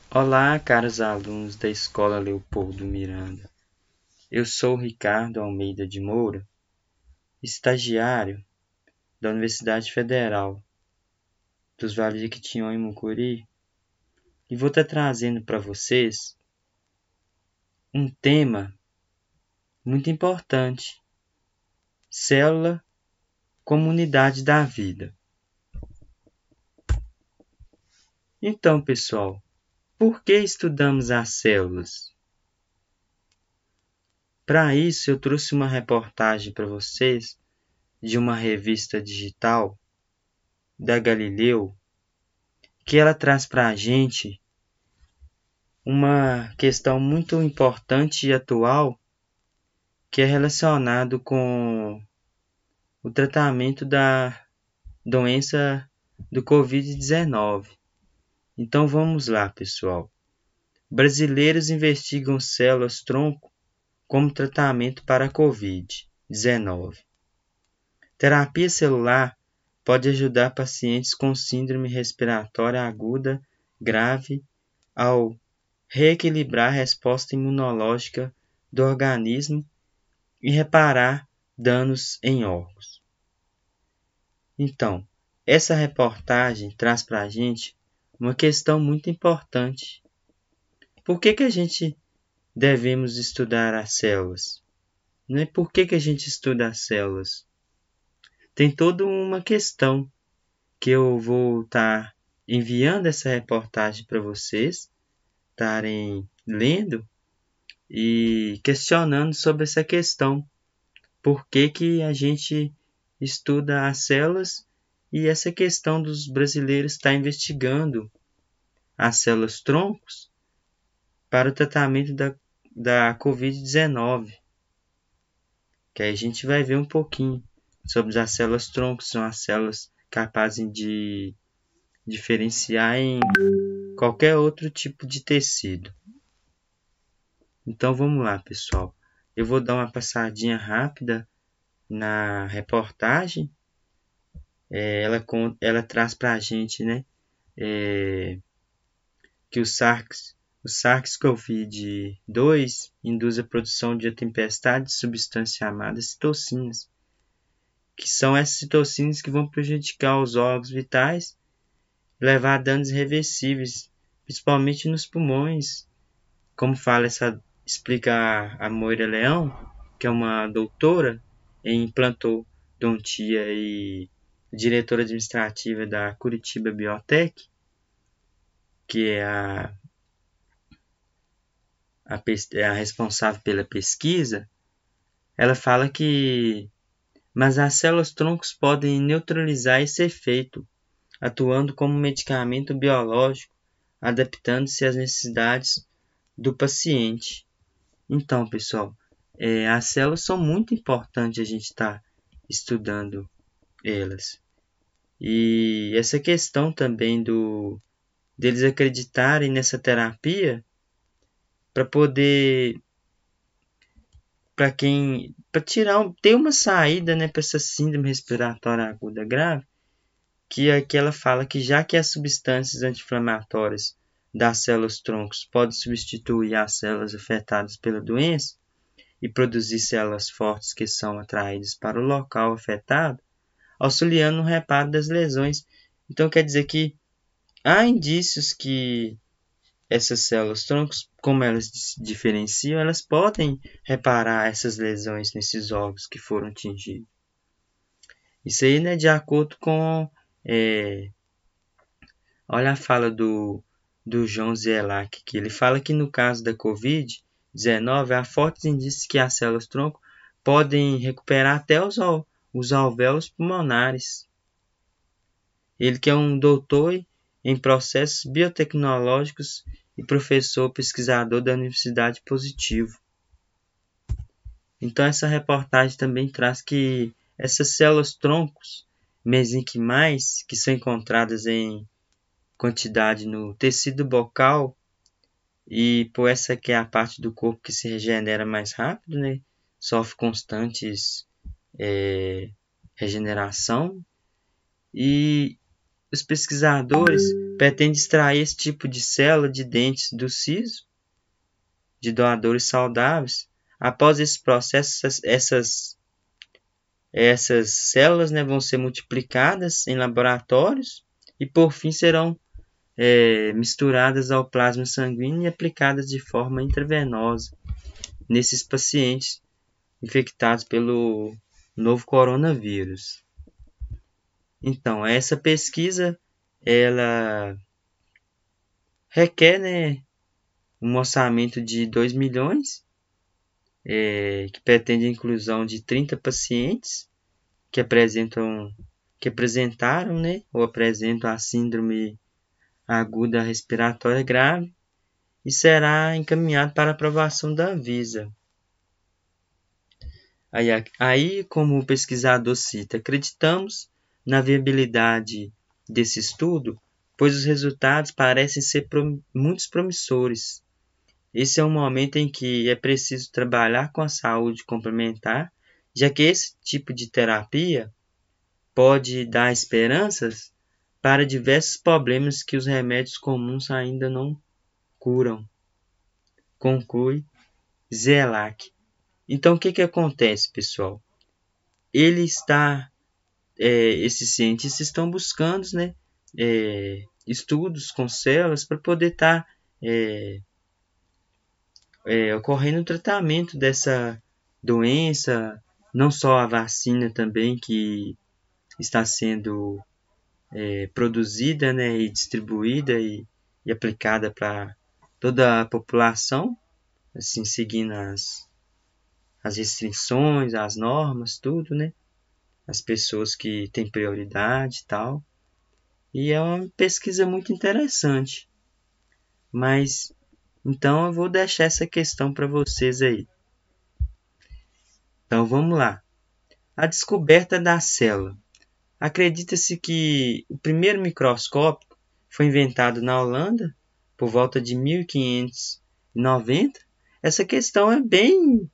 Olá, caros alunos da Escola Leopoldo Miranda. Eu sou Ricardo Almeida de Moura, estagiário da Universidade Federal dos Vales de Jequitinhonha e Mucuri, e vou estar trazendo para vocês um tema muito importante: célula, comunidade da vida. Então, pessoal, por que estudamos as células? Para isso, eu trouxe uma reportagem para vocês de uma revista digital da Galileu, que ela traz para a gente uma questão muito importante e atual, que é relacionado com o tratamento da doença do Covid-19. Então vamos lá, pessoal. Brasileiros investigam células-tronco como tratamento para a Covid-19. Terapia celular pode ajudar pacientes com síndrome respiratória aguda grave ao reequilibrar a resposta imunológica do organismo e reparar danos em órgãos. Então, essa reportagem traz para a gente uma questão muito importante. Por que a gente devemos estudar as células? Não é por que a gente estuda as células? Tem toda uma questão que eu vou estar enviando essa reportagem para vocês estarem lendo e questionando sobre essa questão. Por que a gente estuda as células e essa questão dos brasileiros estar investigando as células troncos para o tratamento da Covid-19. Que aí a gente vai ver um pouquinho sobre as células troncos, são as células capazes de diferenciar em qualquer outro tipo de tecido. Então vamos lá, pessoal. Eu vou dar uma passadinha rápida na reportagem. Ela traz para a gente, né, que o SARS-CoV-2 induz a produção de uma tempestade de substâncias chamadas citocinas, que são essas citocinas que vão prejudicar os órgãos vitais e levar a danos irreversíveis, principalmente nos pulmões, como explica a Moira Leão, que é uma doutora em implantodontia e diretora administrativa da Curitiba Biotech, que é a responsável pela pesquisa. Ela fala que mas as células troncos podem neutralizar esse efeito, atuando como medicamento biológico, adaptando-se às necessidades do paciente. Então, pessoal, as células são muito importantes a gente estar estudando elas. E essa questão também deles acreditarem nessa terapia para poder ter uma saída, né, para essa síndrome respiratória aguda grave, que aqui ela fala que já que as substâncias anti-inflamatórias das células troncos podem substituir as células afetadas pela doença e produzir células fortes que são atraídas para o local afetado, auxiliando no reparo das lesões. Então quer dizer que há indícios que essas células troncos, como elas se diferenciam, elas podem reparar essas lesões nesses órgãos que foram atingidos. Isso aí, né, de acordo com olha a fala do João Zielac, que ele fala que no caso da Covid-19, há fortes indícios que as células tronco podem recuperar até os alvéolos pulmonares. Ele que é um doutor em processos biotecnológicos e professor pesquisador da Universidade Positivo. Então essa reportagem também traz que essas células troncos mesenquimais, que são encontradas em quantidade no tecido bucal, e por essa que é a parte do corpo que se regenera mais rápido, né? Sofre constantes regeneração, e os pesquisadores pretendem extrair esse tipo de célula de dentes do siso de doadores saudáveis. Após esse processo, essas células, né, vão ser multiplicadas em laboratórios e, por fim, serão misturadas ao plasma sanguíneo e aplicadas de forma intravenosa nesses pacientes infectados pelo novo coronavírus. Então, essa pesquisa ela requer, né, um orçamento de 2 milhões, que pretende a inclusão de 30 pacientes que apresentaram, né, ou apresentam a síndrome aguda respiratória grave e será encaminhado para aprovação da Anvisa. Aí, como o pesquisador cita, acreditamos na viabilidade desse estudo, pois os resultados parecem ser muito promissores. Esse é um momento em que é preciso trabalhar com a saúde complementar, já que esse tipo de terapia pode dar esperanças para diversos problemas que os remédios comuns ainda não curam, conclui Zelak. Então, o que acontece, pessoal? Esses cientistas estão buscando, né, estudos com células para poder estar ocorrendo o tratamento dessa doença, não só a vacina também que está sendo produzida, né, e distribuída e aplicada para toda a população, assim, seguindo as restrições, as normas, tudo, né? As pessoas que têm prioridade e tal. E é uma pesquisa muito interessante. Mas, então eu vou deixar essa questão para vocês aí. Então vamos lá. A descoberta da célula. Acredita-se que o primeiro microscópio foi inventado na Holanda por volta de 1590. Essa questão é bem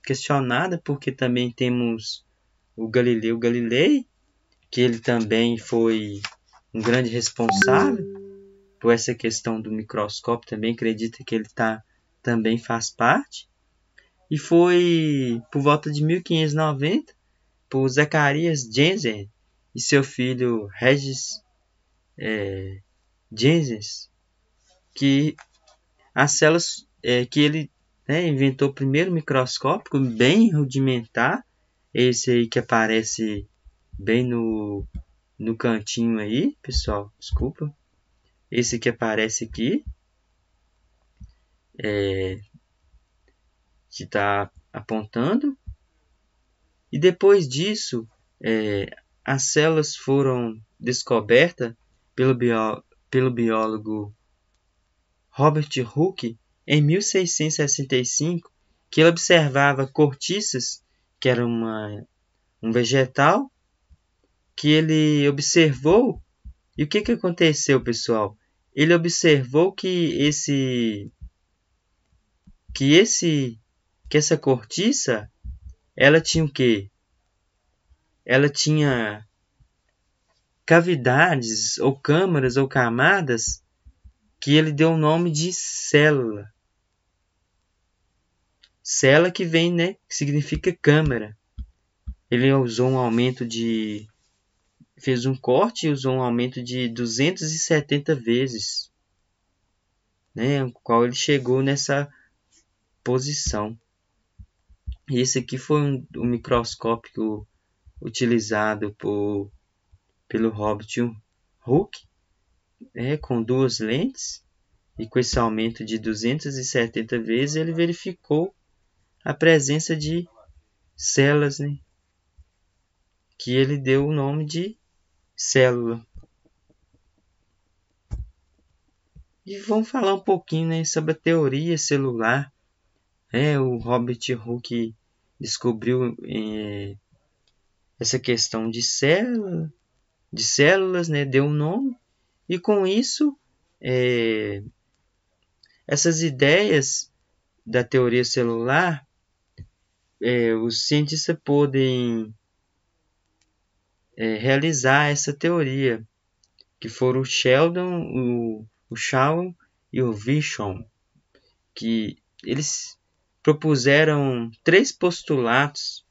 questionada, porque também temos o Galileu Galilei, que ele também foi um grande responsável por essa questão do microscópio, também acredita que ele também faz parte. E foi por volta de 1590 por Zacarias Janssen e seu filho Regis Janssen, que as células que ele inventou o primeiro microscópio bem rudimentar, esse aí que aparece bem no cantinho aí, pessoal, desculpa, esse que aparece aqui, que está apontando, e depois disso, as células foram descobertas pelo biólogo Robert Hooke em 1665, que ele observava cortiças, que era um vegetal, que ele observou. E o que aconteceu, pessoal? Ele observou que essa cortiça, ela tinha o quê? Ela tinha cavidades ou câmaras ou camadas que ele deu o nome de célula. Célula que vem, né, que significa câmara. Ele fez um corte e usou um aumento de 270 vezes, né, o qual ele chegou nessa posição. E esse aqui foi um microscópio utilizado pelo Robert Hooke, com duas lentes, e com esse aumento de 270 vezes ele verificou a presença de células, né, que ele deu o nome de célula. E vamos falar um pouquinho, né, sobre a teoria celular. O Robert Hooke descobriu essa questão de células, né, deu um nome, e com isso essas ideias da teoria celular, os cientistas podem realizar essa teoria, que foram o Sheldon, o Shaw e o Vishon, que eles propuseram 3 postulados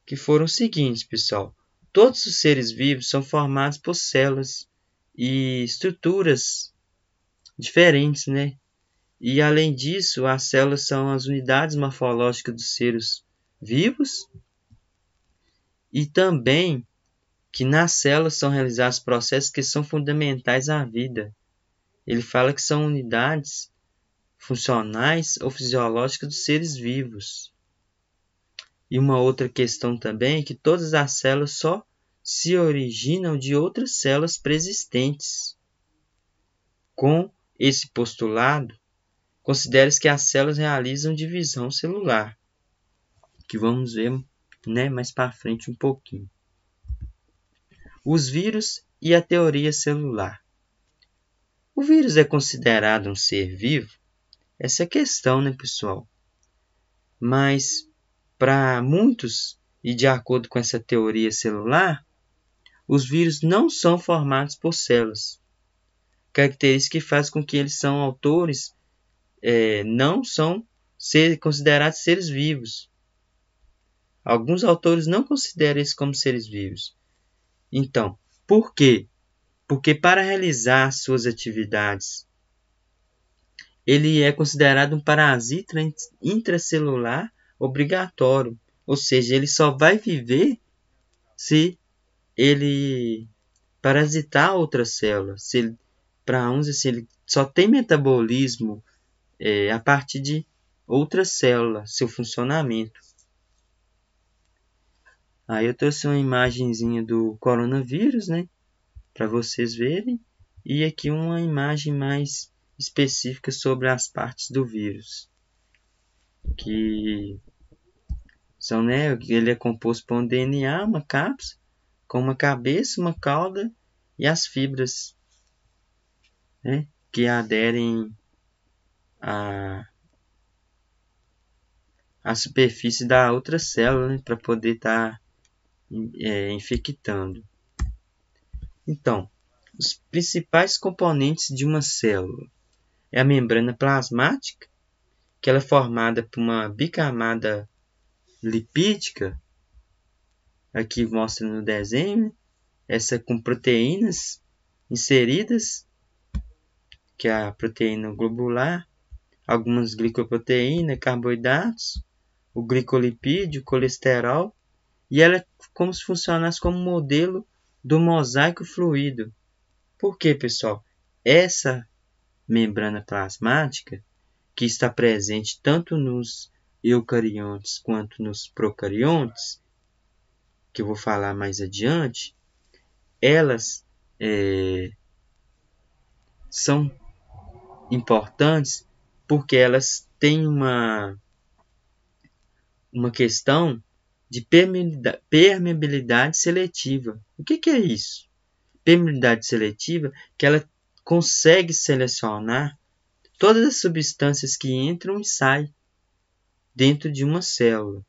que foram os seguintes, pessoal. Todos os seres vivos são formados por células e estruturas diferentes, né? E além disso, as células são as unidades morfológicas dos seres vivos e também que nas células são realizados processos que são fundamentais à vida. Ele fala que são unidades funcionais ou fisiológicas dos seres vivos. E uma outra questão também é que todas as células só se originam de outras células preexistentes. Com esse postulado, considera-se que as células realizam divisão celular, que vamos ver, né, mais para frente um pouquinho. Os vírus e a teoria celular. O vírus é considerado um ser vivo? Essa é a questão, né, pessoal? Mas, para muitos, e de acordo com essa teoria celular, os vírus não são formados por células, característica que faz com que eles são autores, não são considerados seres vivos. Alguns autores não consideram isso como seres vivos. Então, por quê? Porque para realizar suas atividades, ele é considerado um parasita intracelular obrigatório. Ou seja, ele só vai viver se ele parasitar outras células. Se ele só tem metabolismo a partir de outras células, seu funcionamento. Aí eu trouxe uma imagenzinha do coronavírus, né, para vocês verem, e aqui uma imagem mais específica sobre as partes do vírus, que são, né, ele é composto por um DNA, uma cápsula, com uma cabeça, uma cauda e as fibras, né, que aderem à superfície da outra célula, né, para poder estar infectando. Então, os principais componentes de uma célula é a membrana plasmática, que ela é formada por uma bicamada lipídica, aqui mostra no desenho, essa com proteínas inseridas, que é a proteína globular, algumas glicoproteínas, carboidratos, o glicolipídio, o colesterol, e ela é como se funcionasse como modelo do mosaico fluido. Por quê, pessoal? Essa membrana plasmática, que está presente tanto nos eucariontes quanto nos procariontes, que eu vou falar mais adiante, elas são importantes porque elas têm uma questão de permeabilidade seletiva. O que é isso? Permeabilidade seletiva, que ela consegue selecionar todas as substâncias que entram e saem dentro de uma célula.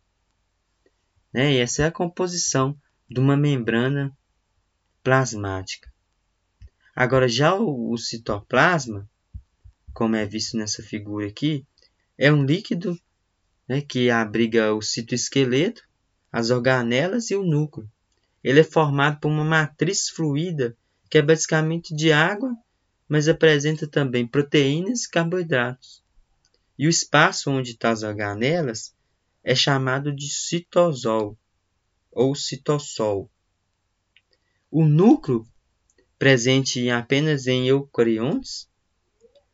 Né? E essa é a composição de uma membrana plasmática. Agora, já o citoplasma, como é visto nessa figura aqui, é um líquido, né, que abriga o citoesqueleto, as organelas e o núcleo. Ele é formado por uma matriz fluida, que é basicamente de água, mas apresenta também proteínas e carboidratos. E o espaço onde estão as organelas é chamado de citosol ou citossol. O núcleo, presente apenas em eucariontes,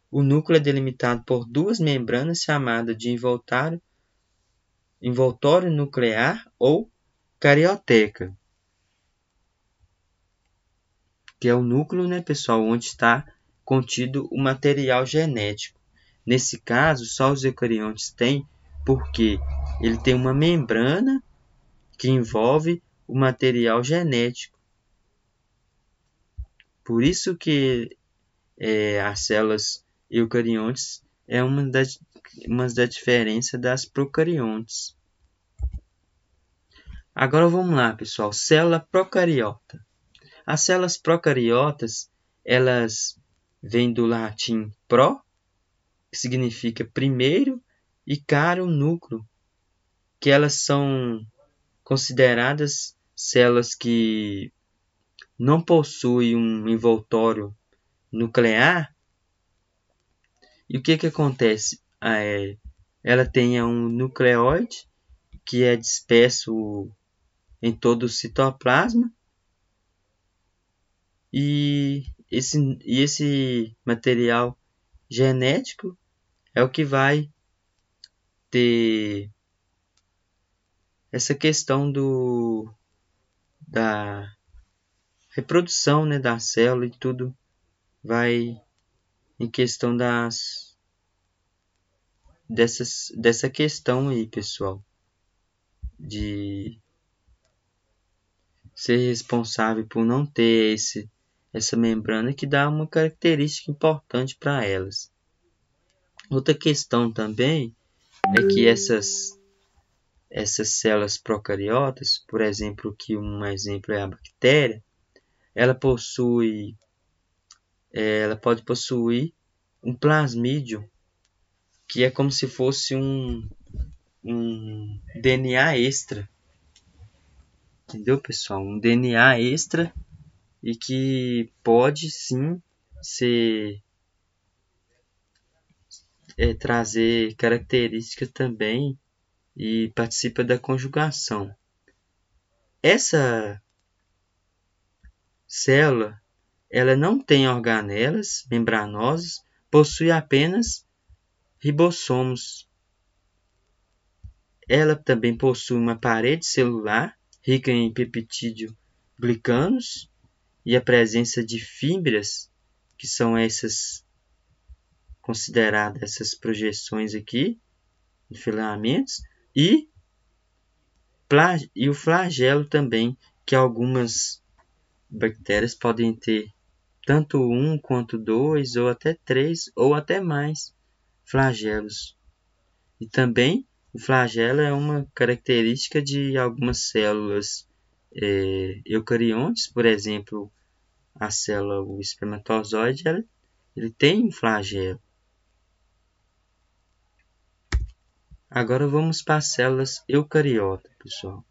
o núcleo é delimitado por duas membranas chamadas de envoltório nuclear ou carioteca, que é o núcleo, né, pessoal, onde está contido o material genético. Nesse caso, só os eucariontes têm, porque ele tem uma membrana que envolve o material genético. Por isso que as células eucariontes é uma das diferenças das procariontes. Agora vamos lá, pessoal. Célula procariota. As células procariotas, elas vêm do latim pro, que significa primeiro, e caro, núcleo, que elas são consideradas células que não possuem um envoltório nuclear. E o que acontece? Ela tem um nucleóide que é disperso em todo o citoplasma, e esse material genético é o que vai ter essa questão da reprodução, né, da célula, e tudo vai em questão dessa questão aí, pessoal, de ser responsável por não ter essa membrana, que dá uma característica importante para elas. Outra questão também é que essas células procariotas, por exemplo, que um exemplo é a bactéria, ela pode possuir um plasmídio, que é como se fosse um DNA extra. Entendeu, pessoal? Um DNA extra, e que pode sim trazer características também, e participa da conjugação. Essa célula, ela não tem organelas membranosas, possui apenas ribossomos. Ela também possui uma parede celular rica em peptídeo glicanos, e a presença de fibras, que são essas consideradas essas projeções aqui, de filamentos, e o flagelo também, que algumas bactérias podem ter tanto um quanto dois, ou até três, ou até mais flagelos. E também o flagelo é uma característica de algumas células eucariontes. Por exemplo, a célula, o espermatozoide, ele tem um flagelo. Agora vamos para as células eucariotas, pessoal.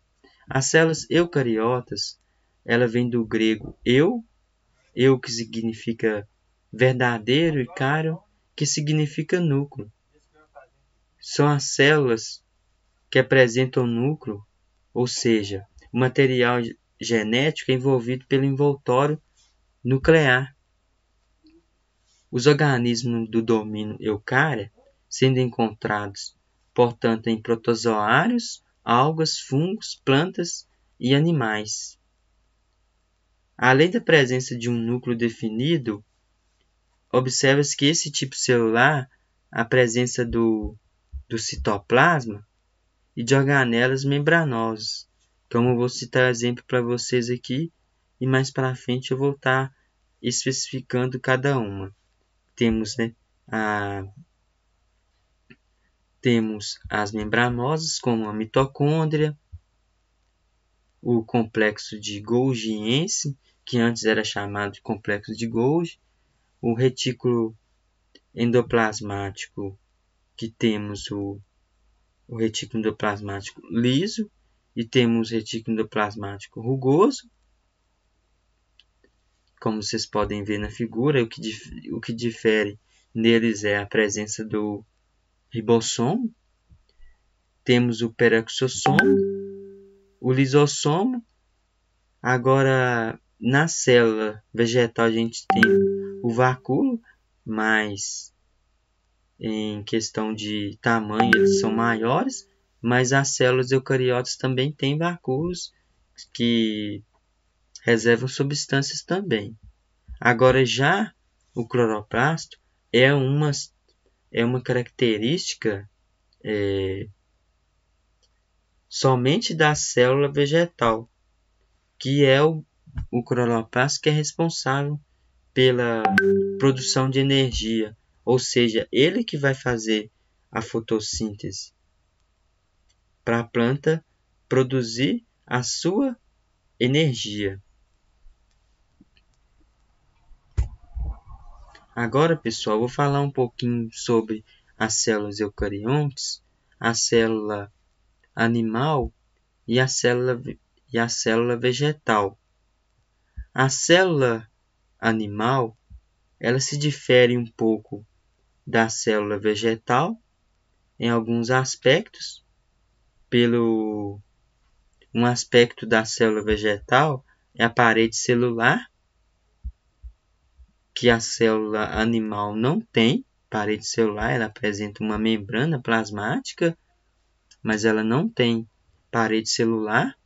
As células eucariotas, ela vem do grego eu que significa verdadeiro, e caro, que significa núcleo. São as células que apresentam núcleo, ou seja, o material genético envolvido pelo envoltório nuclear. Os organismos do domínio eucária, sendo encontrados, portanto, em protozoários, algas, fungos, plantas e animais. Além da presença de um núcleo definido, observa-se que esse tipo celular, a presença do citoplasma e de organelas membranosas, como eu vou citar exemplo para vocês aqui, e mais para frente eu vou estar especificando cada uma. Temos, temos as membranosas, como a mitocôndria, o complexo de Golgiense, que antes era chamado de complexo de Golgi, o retículo endoplasmático, que temos o retículo endoplasmático liso, e temos o retículo endoplasmático rugoso. Como vocês podem ver na figura, o que difere neles é a presença do ribossomo. Temos o peroxissomo, o lisossomo. Agora, na célula vegetal, a gente tem o vacúolo, mas em questão de tamanho eles são maiores, mas as células eucariotas também têm vacúolos que reservam substâncias também. Agora, já o cloroplasto é uma característica somente da célula vegetal, que é o cloroplasto que é responsável pela produção de energia, ou seja, ele que vai fazer a fotossíntese para a planta produzir a sua energia. Agora, pessoal, vou falar um pouquinho sobre as células eucariontes, a célula animal e a célula vegetal. A célula animal, ela se difere um pouco da célula vegetal em alguns aspectos. Um aspecto da célula vegetal é a parede celular, que a célula animal não tem parede celular, ela apresenta uma membrana plasmática, mas ela não tem parede celular.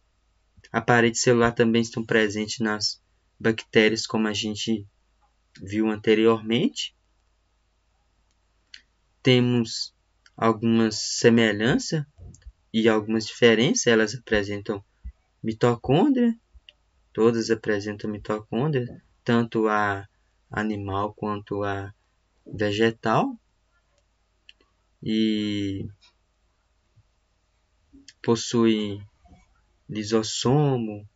A parede celular também está presente nas bactérias, como a gente viu anteriormente. Temos algumas semelhanças e algumas diferenças. Elas apresentam mitocôndria, todas apresentam mitocôndria, tanto a animal quanto a vegetal, e possui lisossomo,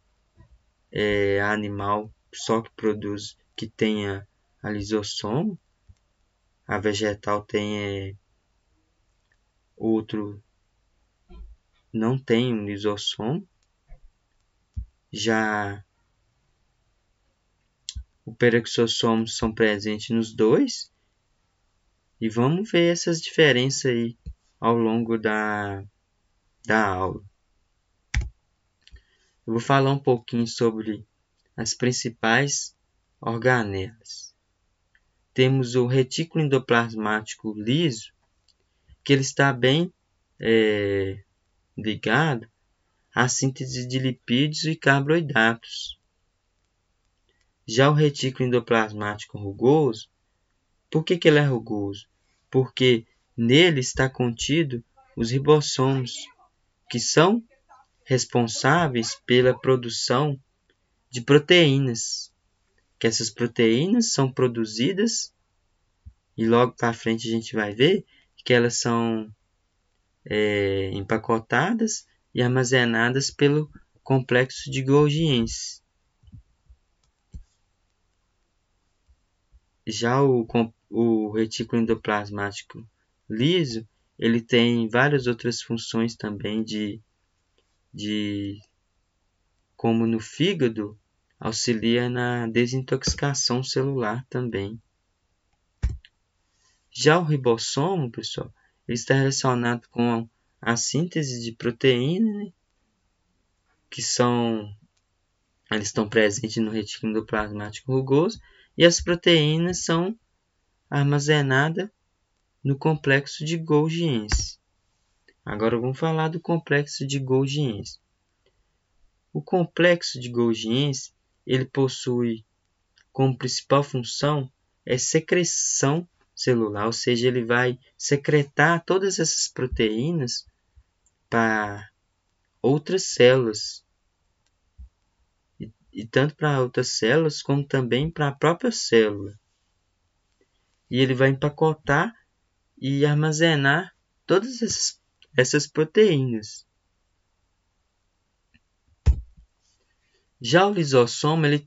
animal só que produz, que tenha a lisossomo. A vegetal tem outro, não tem um lisossomo. Já o peroxissomo são presentes nos dois. E vamos ver essas diferenças aí ao longo da aula. Eu vou falar um pouquinho sobre as principais organelas. Temos o retículo endoplasmático liso, que ele está bem ligado à síntese de lipídios e carboidratos. Já o retículo endoplasmático rugoso, por que ele é rugoso? Porque nele está contido os ribossomos, que são responsáveis pela produção de proteínas, que essas proteínas são produzidas, e logo para frente a gente vai ver que elas são empacotadas e armazenadas pelo complexo de Golgi. Já o retículo endoplasmático liso, ele tem várias outras funções também como no fígado, auxilia na desintoxicação celular também. Já o ribossomo, pessoal, ele está relacionado com a síntese de proteínas, que eles estão presentes no retículo endoplasmático rugoso, e as proteínas são armazenadas no complexo de Golgi. Agora vamos falar do complexo de Golgi. O complexo de Golgi, ele possui como principal função secreção celular, ou seja, ele vai secretar todas essas proteínas para outras células, e tanto para outras células como também para a própria célula. E ele vai empacotar e armazenar todas essas proteínas. Já o lisossomo, ele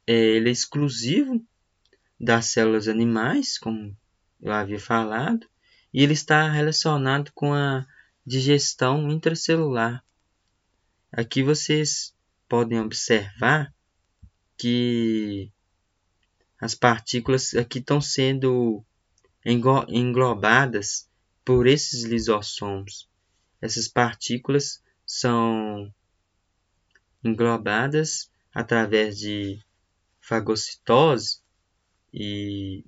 é exclusivo das células animais, como eu havia falado, e ele está relacionado com a digestão intracelular. Aqui vocês podem observar que as partículas aqui estão sendo englobadas por esses lisossomos. Essas partículas são englobadas através de fagocitose e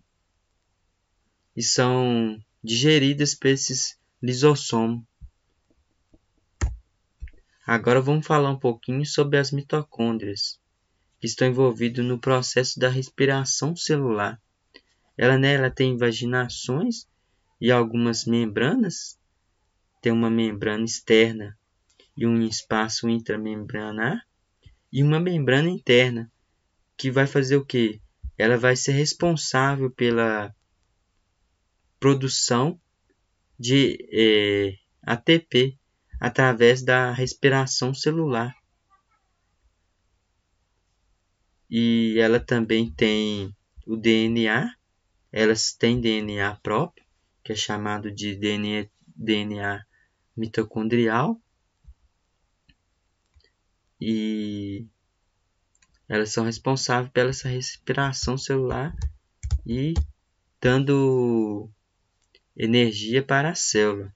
são digeridas por esses lisossomos. Agora vamos falar um pouquinho sobre as mitocôndrias, que estão envolvidas no processo da respiração celular. Ela tem vaginações e algumas membranas. Tem uma membrana externa e um espaço intramembranar, e uma membrana interna, que vai fazer o quê? Ela vai ser responsável pela produção de ATP. através da respiração celular. E ela também tem o DNA, elas têm DNA próprio, que é chamado de DNA mitocondrial, e elas são responsáveis pela essa respiração celular e dando energia para a célula.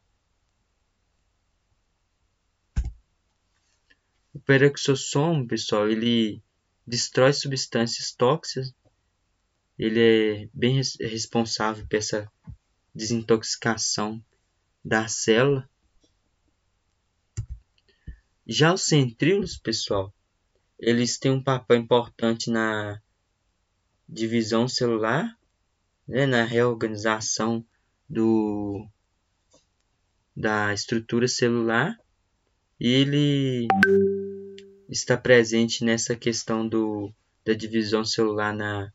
O peroxissomo, pessoal, ele destrói substâncias tóxicas, ele é bem responsável por essa desintoxicação da célula. Já os centríolos, pessoal, eles têm um papel importante na divisão celular, né, na reorganização da estrutura celular, e ele está presente nessa questão da divisão celular na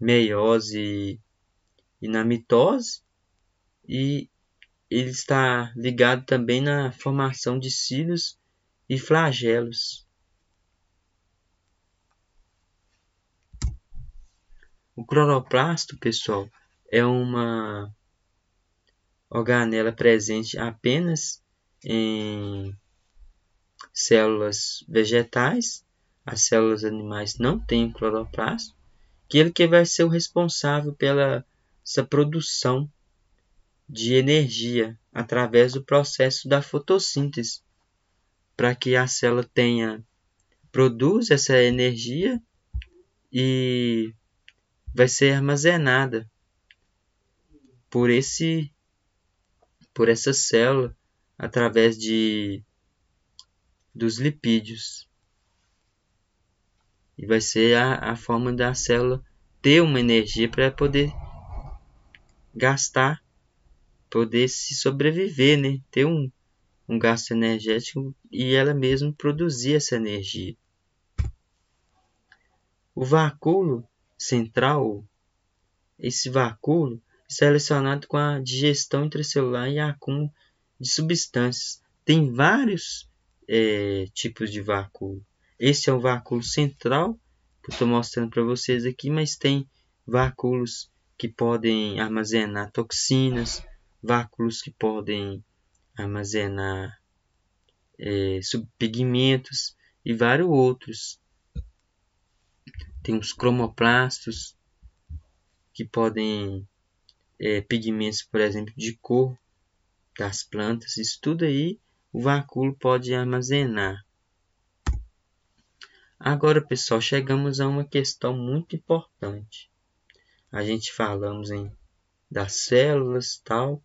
meiose e na mitose, e ele está ligado também na formação de cílios e flagelos. O cloroplasto, pessoal, é uma organela presente apenas em células vegetais. As células animais não têm cloroplasto, que ele que vai ser o responsável pela essa produção de energia através do processo da fotossíntese, para que a célula produza essa energia e vai ser armazenada por essa célula através dos lipídios. E vai ser a forma da célula ter uma energia para poder gastar, poder se sobreviver, né? Ter um gasto energético e ela mesma produzir essa energia. O vacúolo central, esse vacúolo está relacionado com a digestão intracelular e acúmulo de substâncias. Tem vários tipos de vacúolo. Esse é o vacúolo central, que eu estou mostrando para vocês aqui, mas tem vacúolos que podem armazenar toxinas, vacúolos que podem armazenar subpigmentos e vários outros. Tem os cromoplastos, que podem pigmentos, por exemplo, de cor das plantas. Isso tudo aí o vacúolo pode armazenar. Agora, pessoal, chegamos a uma questão muito importante. A gente falamos das células e tal.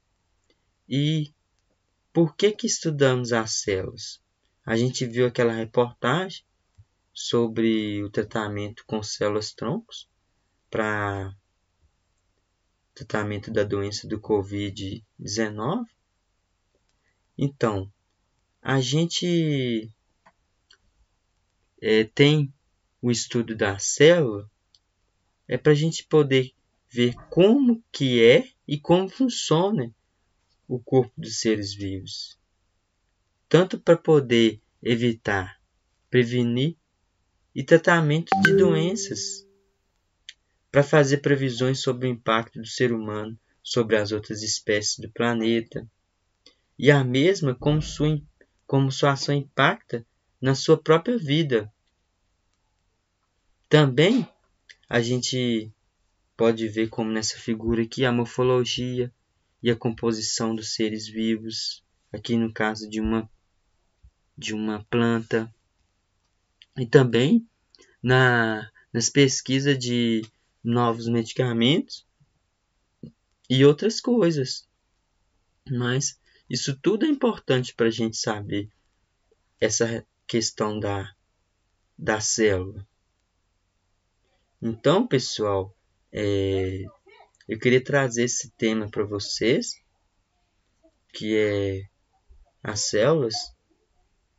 E por que estudamos as células? A gente viu aquela reportagem sobre o tratamento com células-troncos para tratamento da doença do Covid-19. Então, a gente tem o estudo da célula para a gente poder ver como que é e como funciona o corpo dos seres vivos. Tanto para poder evitar, prevenir e tratamento de doenças, para fazer previsões sobre o impacto do ser humano sobre as outras espécies do planeta, e a mesma como sua ação impacta na sua própria vida. Também a gente pode ver como nessa figura aqui a morfologia e a composição dos seres vivos, aqui no caso de uma planta, e também nas pesquisas de novos medicamentos e outras coisas. Mas isso tudo é importante para a gente saber essa questão da célula. Então, pessoal, eu queria trazer esse tema para vocês, que é as células,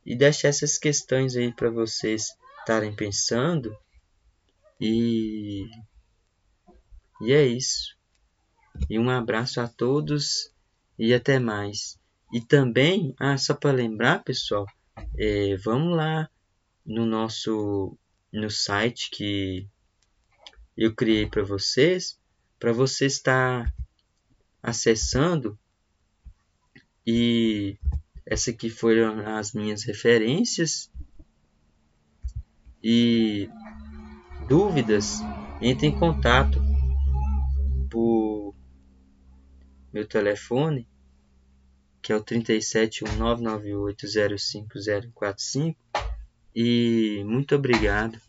e deixar essas questões aí para vocês estarem pensando. E é isso. E um abraço a todos e até mais. E também, só para lembrar, pessoal, vamos lá no site que eu criei para você estar acessando. E essa aqui foram as minhas referências. E dúvidas, entre em contato por meu telefone, que é o 37199805045. E muito obrigado.